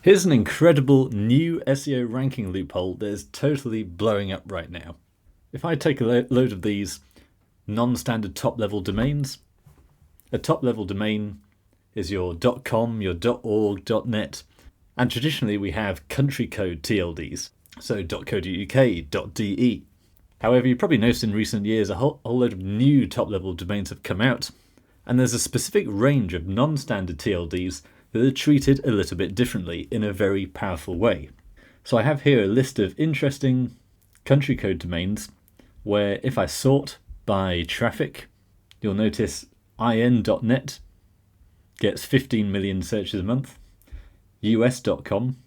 Here's an incredible new SEO ranking loophole that is totally blowing up right now. If I take a load of these non-standard top-level domains, a top-level domain is your .com, your .org, .net, and traditionally we have country code TLDs, so .co.uk, .de. However, you probably noticed in recent years a whole load of new top-level domains have come out, and there's a specific range of non-standard TLDs that are treated a little bit differently in a very powerful way. So I have here a list of interesting country code domains where if I sort by traffic, you'll notice in.net gets 15 million searches a month, us.com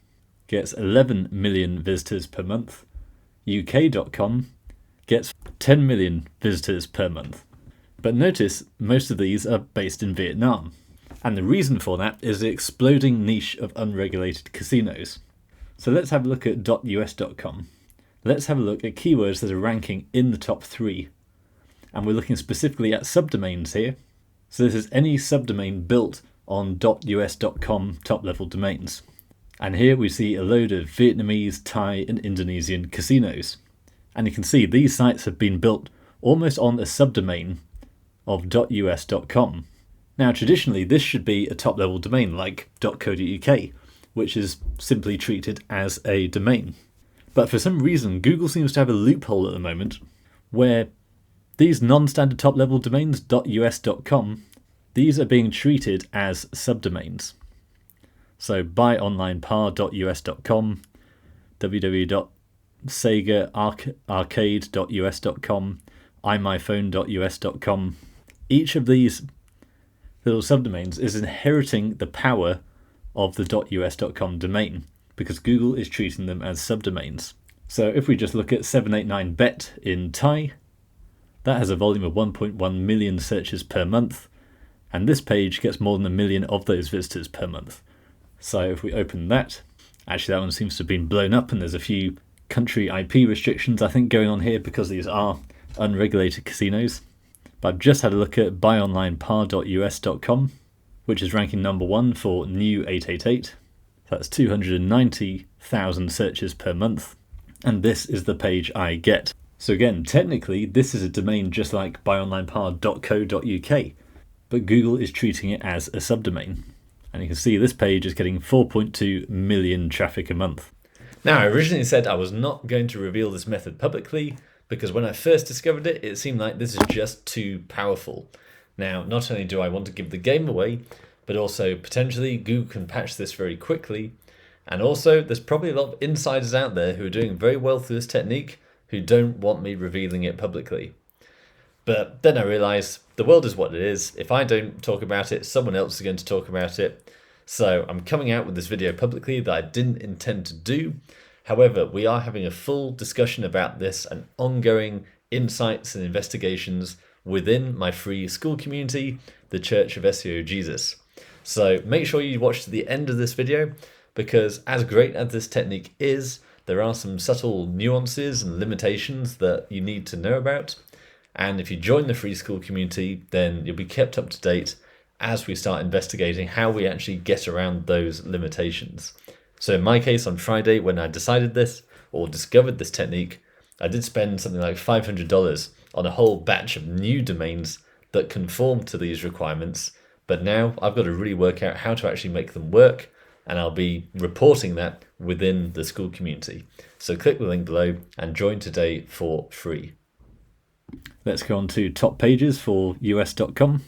gets 11 million visitors per month, uk.com gets 10 million visitors per month. But notice most of these are based in Vietnam. And the reason for that is the exploding niche of unregulated casinos. So let's have a look at .us.com. Let's have a look at keywords that are ranking in the top 3. And we're looking specifically at subdomains here. So this is any subdomain built on .us.com top-level domains. And here we see a load of Vietnamese, Thai and Indonesian casinos. And you can see these sites have been built almost on a subdomain of .us.com. Now traditionally this should be a top-level domain like .co.uk, which is simply treated as a domain. But for some reason Google seems to have a loophole at the moment where these non-standard top-level domains .us.com, these are being treated as subdomains. So buyonlinepar.us.com, www.segaarcade.us.com, imyphone.us.com. Each of these little subdomains is inheriting the power of the .us.com domain because Google is treating them as subdomains. So if we just look at 789bet in Thai, that has a volume of 1.1 million searches per month, and this page gets more than 1 million of those visitors per month. So if we open that, actually that one seems to have been blown up and there's a few country IP restrictions I think going on here because these are unregulated casinos. But I've just had a look at buyonlinepar.us.com, which is ranking number 1 for new 888. That's 290,000 searches per month. And this is the page I get. So again, technically, this is a domain just like buyonlinepar.co.uk, but Google is treating it as a subdomain. And you can see this page is getting 4.2 million traffic a month. Now, I originally said I was not going to reveal this method publicly, because when I first discovered it, it seemed like this is just too powerful. Now, not only do I want to give the game away, but also potentially Google can patch this very quickly. And also, there's probably a lot of insiders out there who are doing very well through this technique who don't want me revealing it publicly. But then I realised the world is what it is. If I don't talk about it, someone else is going to talk about it. So I'm coming out with this video publicly that I didn't intend to do. However, we are having a full discussion about this and ongoing insights and investigations within my free school community, the Church of SEO Jesus. So make sure you watch to the end of this video, because as great as this technique is, there are some subtle nuances and limitations that you need to know about. And if you join the free school community, then you'll be kept up to date as we start investigating how we actually get around those limitations. So in my case, on Friday, when I decided this or discovered this technique, I did spend something like $500 on a whole batch of new domains that conform to these requirements. But now I've got to really work out how to actually make them work, and I'll be reporting that within the school community. So click the link below and join today for free. Let's go on to top pages for us.com.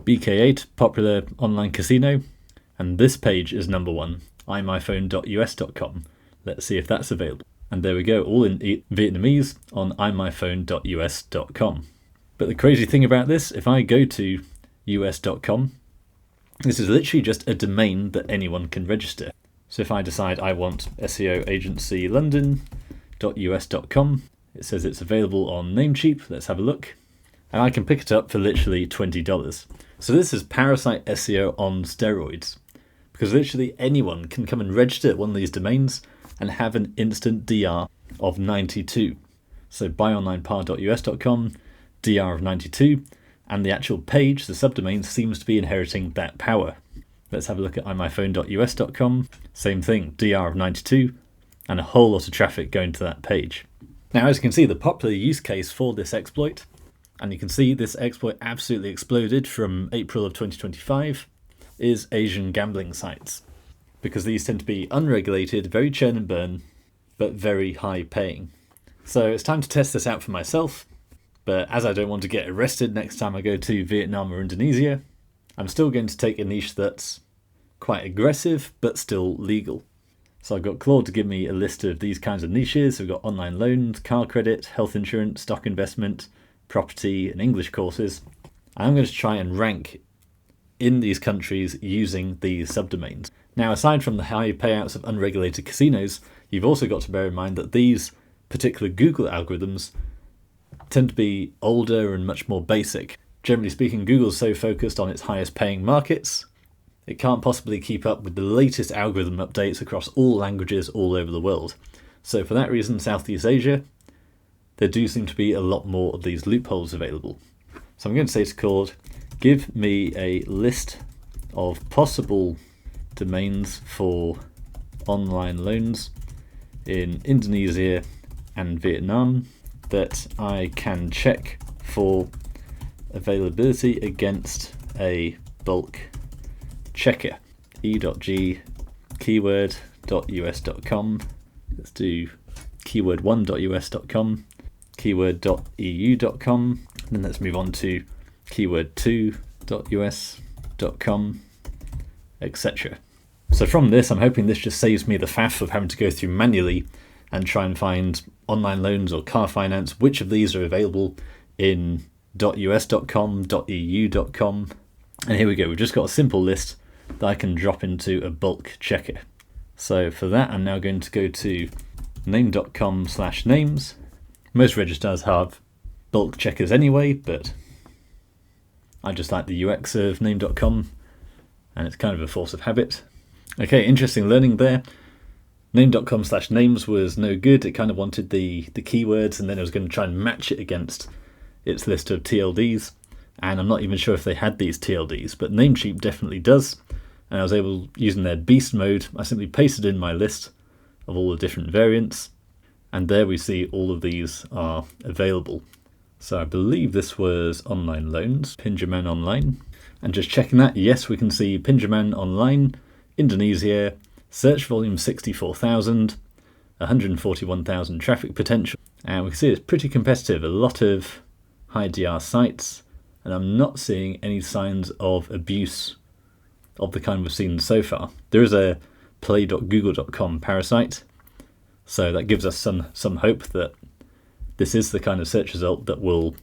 BK8, popular online casino, and this page is number 1. imyphone.us.com. Let's see if that's available. And there we go, all in Vietnamese on imyphone.us.com. But the crazy thing about this, if I go to us.com, this is literally just a domain that anyone can register. So if I decide I want SEO agency London.us.com, it says it's available on Namecheap. Let's have a look. And I can pick it up for literally $20. So this is parasite SEO on steroids, because literally anyone can come and register one of these domains and have an instant DR of 92. So buyonlinepar.us.com, DR of 92, and the actual page, the subdomain, seems to be inheriting that power. Let's have a look at imyphone.us.com. Same thing, DR of 92, and a whole lot of traffic going to that page. Now, as you can see, the popular use case for this exploit, and you can see this exploit absolutely exploded from April of 2025, is Asian gambling sites. Because these tend to be unregulated, very churn and burn, but very high paying. So it's time to test this out for myself, but as I don't want to get arrested next time I go to Vietnam or Indonesia, I'm still going to take a niche that's quite aggressive, but still legal. So I've got Claude to give me a list of these kinds of niches. We've got online loans, car credit, health insurance, stock investment, property, and English courses. I'm going to try and rank in these countries using these subdomains. Now, aside from the high payouts of unregulated casinos, you've also got to bear in mind that these particular Google algorithms tend to be older and much more basic. Generally speaking, Google's so focused on its highest paying markets, it can't possibly keep up with the latest algorithm updates across all languages all over the world. So for that reason, Southeast Asia, there do seem to be a lot more of these loopholes available. So I'm going to say to Claude, give me a list of possible domains for online loans in Indonesia and Vietnam that I can check for availability against a bulk checker. E.g keyword.us.com. Let's do keyword1.us.com, keyword.eu.com, then let's move on to keyword2.us.com, etc. So from this, I'm hoping this just saves me the faff of having to go through manually and try and find online loans or car finance, which of these are available in .us.com, .eu.com. And here we go, we've just got a simple list that I can drop into a bulk checker. So for that, I'm now going to go to name.com/names. Most registrars have bulk checkers anyway, but I just like the UX of name.com, and it's kind of a force of habit. Okay, interesting learning there. Name.com/names was no good. It kind of wanted the keywords, and then it was going to try and match it against its list of TLDs. And I'm not even sure if they had these TLDs, but Namecheap definitely does. And I was able, using their beast mode, I simply pasted in my list of all the different variants. And there we see all of these are available. So I believe this was online loans, Pinjaman Online. And just checking that, yes, we can see Pinjaman Online, Indonesia, search volume 64,000, 141,000 traffic potential. And we can see it's pretty competitive, a lot of high DR sites. And I'm not seeing any signs of abuse of the kind we've seen so far. There is a play.google.com parasite, so that gives us some hope that this is the kind of search result that will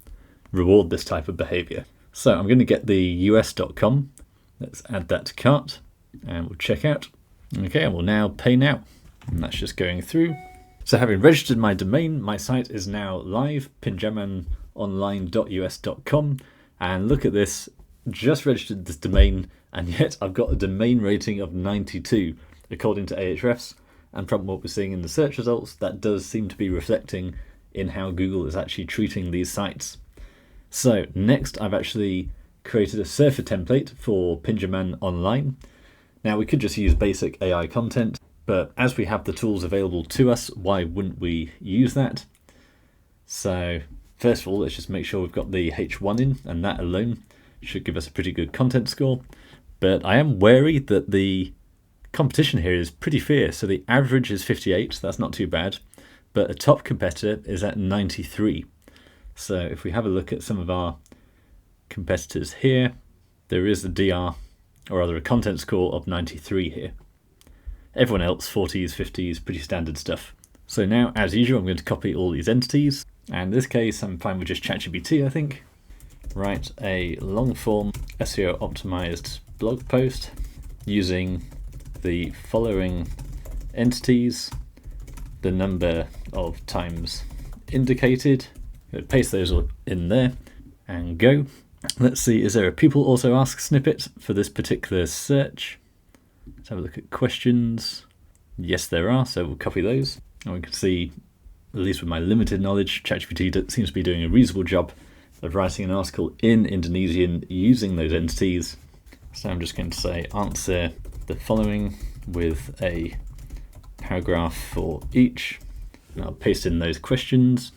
reward this type of behavior. So I'm going to get the us.com. Let's add that to cart and we'll check out. Okay, and we'll now pay now. And that's just going through. So having registered my domain, my site is now live, pinjamanonline.us.com. And look at this, just registered this domain, and yet I've got a domain rating of 92 according to Ahrefs. And from what we're seeing in the search results, that does seem to be reflecting in how Google is actually treating these sites. So next, I've actually created a surfer template for Pinjaman Online. Now we could just use basic AI content, but as we have the tools available to us, why wouldn't we use that? So first of all, let's just make sure we've got the H1 in, and that alone should give us a pretty good content score. But I am wary that the competition here is pretty fierce. So the average is 58, that's not too bad, but a top competitor is at 93. So if we have a look at some of our competitors here, there is a DR, or rather a content score of 93 here. Everyone else, 40s, 50s, pretty standard stuff. So now, as usual, I'm going to copy all these entities. And in this case, I'm fine with just ChatGPT, I think. Write a long form SEO optimized blog post using the following entities, the number of times indicated. Paste those in there and go. Let's see, is there a people also ask snippet for this particular search? Let's have a look at questions. Yes, there are, so we'll copy those. And we can see, at least with my limited knowledge, ChatGPT seems to be doing a reasonable job of writing an article in Indonesian using those entities. So I'm just going to say answer the following with a paragraph for each. And I'll paste in those questions.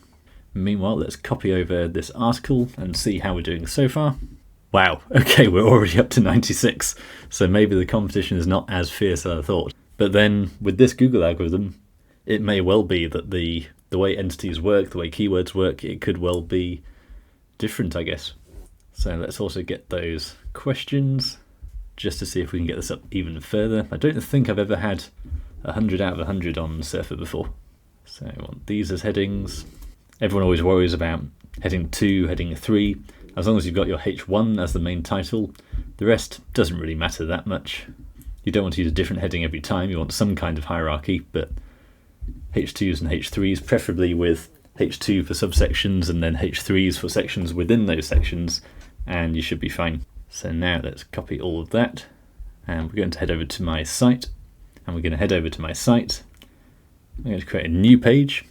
Meanwhile, let's copy over this article and see how we're doing so far. Wow, okay, we're already up to 96. So maybe the competition is not as fierce as I thought. But then with this Google algorithm, it may well be that the way entities work, the way keywords work, it could well be different, I guess. So let's also get those questions just to see if we can get this up even further. I don't think I've ever had 100 out of 100 on Surfer before. So I want these as headings. Everyone always worries about heading 2, heading 3. As long as you've got your H1 as the main title, the rest doesn't really matter that much. You don't want to use a different heading every time. You want some kind of hierarchy, but H2s and H3s, preferably with H2 for subsections and then H3s for sections within those sections, and you should be fine. So now let's copy all of that, and we're going to head over to my site, and we're going to head over to my site. I'm going to create a new page,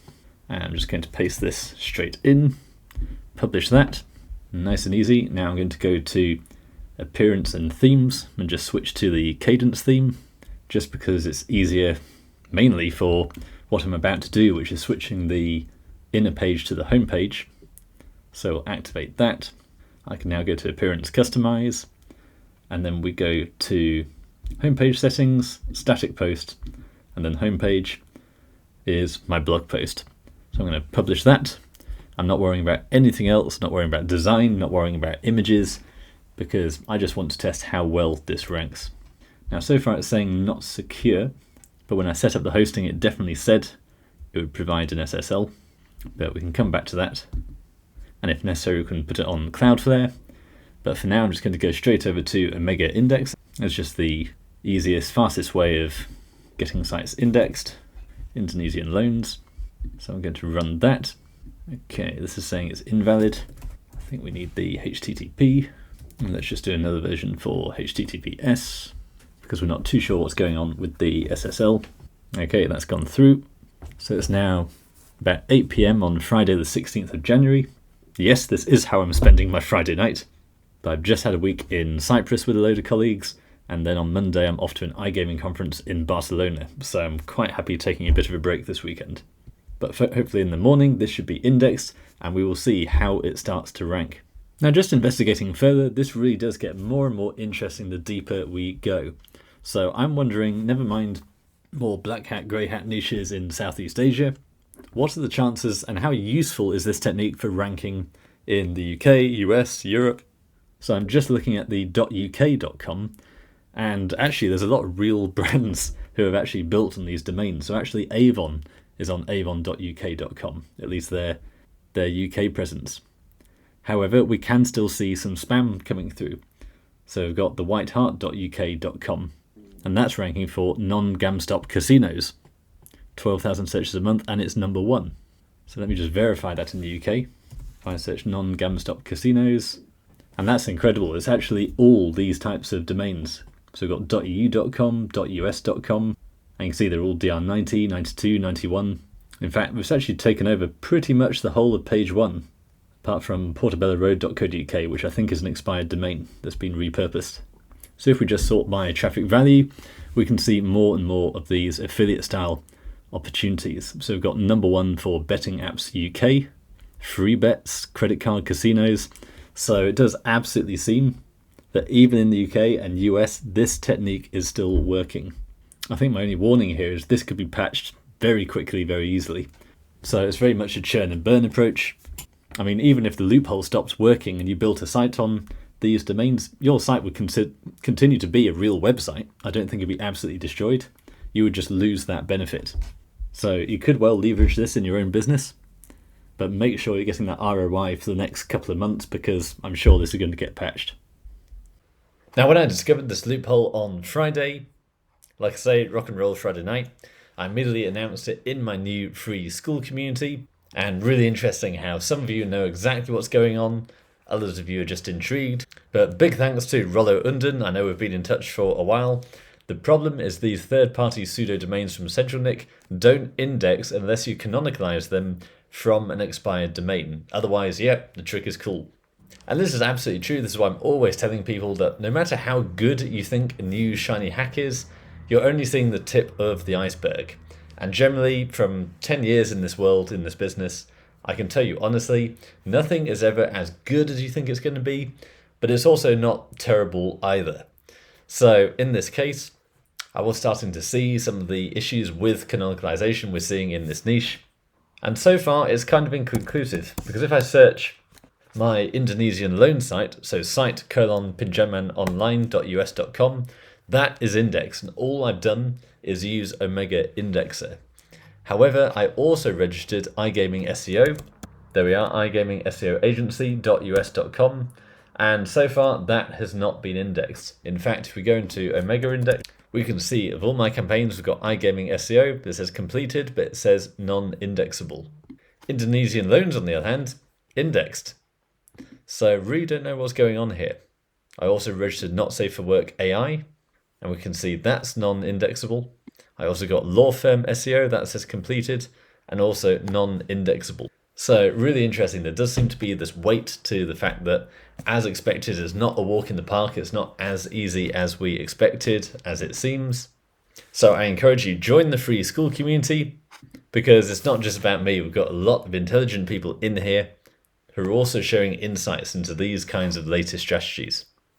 and I'm just going to paste this straight in, publish that, nice and easy. Now I'm going to go to appearance and themes and just switch to the cadence theme, just because it's easier mainly for what I'm about to do, which is switching the inner page to the home page. So we'll activate that. I can now go to appearance customize, and then we go to homepage settings, static post, and then homepage is my blog post. So I'm going to publish that. I'm not worrying about anything else, not worrying about design, not worrying about images, because I just want to test how well this ranks. Now so far it's saying not secure, but when I set up the hosting it definitely said it would provide an SSL, but we can come back to that. And if necessary we can put it on Cloudflare, but for now I'm just going to go straight over to a mega index. It's just the easiest, fastest way of getting sites indexed. Indonesian loans. So I'm going to run that. Okay, this is saying it's invalid. I think we need the HTTP. And let's just do another version for HTTPS, because we're not too sure what's going on with the SSL. Okay, that's gone through. So it's now about 8 PM on Friday the 16th of January. Yes, this is how I'm spending my Friday night. But I've just had a week in Cyprus with a load of colleagues, and then on Monday I'm off to an iGaming conference in Barcelona, so I'm quite happy taking a bit of a break this weekend. But hopefully in the morning this should be indexed, and we will see how it starts to rank. Now just investigating further, this really does get more and more interesting the deeper we go. So I'm wondering, never mind more black hat, grey hat niches in Southeast Asia, what are the chances and how useful is this technique for ranking in the UK, US, Europe? So I'm just looking at the .uk.com, and actually there's a lot of real brands who have actually built on these domains. So actually Avon is on avon.uk.com, at least their UK presence. However, we can still see some spam coming through. So we've got the whiteheart.uk.com, and that's ranking for non-GamStop casinos. 12,000 searches a month, and it's number 1. So let me just verify that in the UK. If I search non-GamStop casinos, and that's incredible. It's actually all these types of domains. So we've got .eu.com, .us.com, and you can see they're all DR90, 92, 91. In fact, it's actually taken over pretty much the whole of page 1, apart from portobelloroad.co.uk, which I think is an expired domain that's been repurposed. So if we just sort by traffic value, we can see more and more of these affiliate style opportunities. So we've got number 1 for betting apps UK, free bets, credit card casinos. So it does absolutely seem that even in the UK and US, this technique is still working. I think my only warning here is this could be patched very quickly, very easily. So it's very much a churn and burn approach. I mean, even if the loophole stops working and you built a site on these domains, your site would continue to be a real website. I don't think it'd be absolutely destroyed. You would just lose that benefit. So you could well leverage this in your own business, but make sure you're getting that ROI for the next couple of months, because I'm sure this is going to get patched. Now, when I discovered this loophole on Friday, like I say, rock and roll Friday night, I immediately announced it in my new free school community. And really interesting how some of you know exactly what's going on, others of you are just intrigued. But big thanks to Rollo Unden, I know we've been in touch for a while. The problem is these third-party pseudo-domains from CentralNick don't index unless you canonicalize them from an expired domain. Otherwise, yeah, the trick is cool. And this is absolutely true. This is why I'm always telling people that no matter how good you think a new shiny hack is, you're only seeing the tip of the iceberg. And generally, from 10 years in this world, in this business, I can tell you honestly, nothing is ever as good as you think it's going to be, but it's also not terrible either. So in this case, I was starting to see some of the issues with canonicalization we're seeing in this niche. And so far, it's kind of inconclusive, because if I search my Indonesian loan site, so site:pinjamanonline.us.com, that is indexed, and all I've done is use Omega Indexer. However, I also registered iGaming SEO. There we are, iGaming SEO agency.us.com, and so far that has not been indexed. In fact, if we go into Omega Index, we can see of all my campaigns, we've got iGaming SEO that says completed, but it says non-indexable. Indonesian loans, on the other hand, indexed. So really don't know what's going on here. I also registered Not Safe for Work AI, and we can see that's non-indexable. I also got law firm SEO that says completed, and also non-indexable. So really interesting. There does seem to be this weight to the fact that, as expected, it's not a walk in the park. It's not as easy as we expected, as it seems. So I encourage you, join the free school community, because it's not just about me. We've got a lot of intelligent people in here who are also sharing insights into these kinds of latest strategies.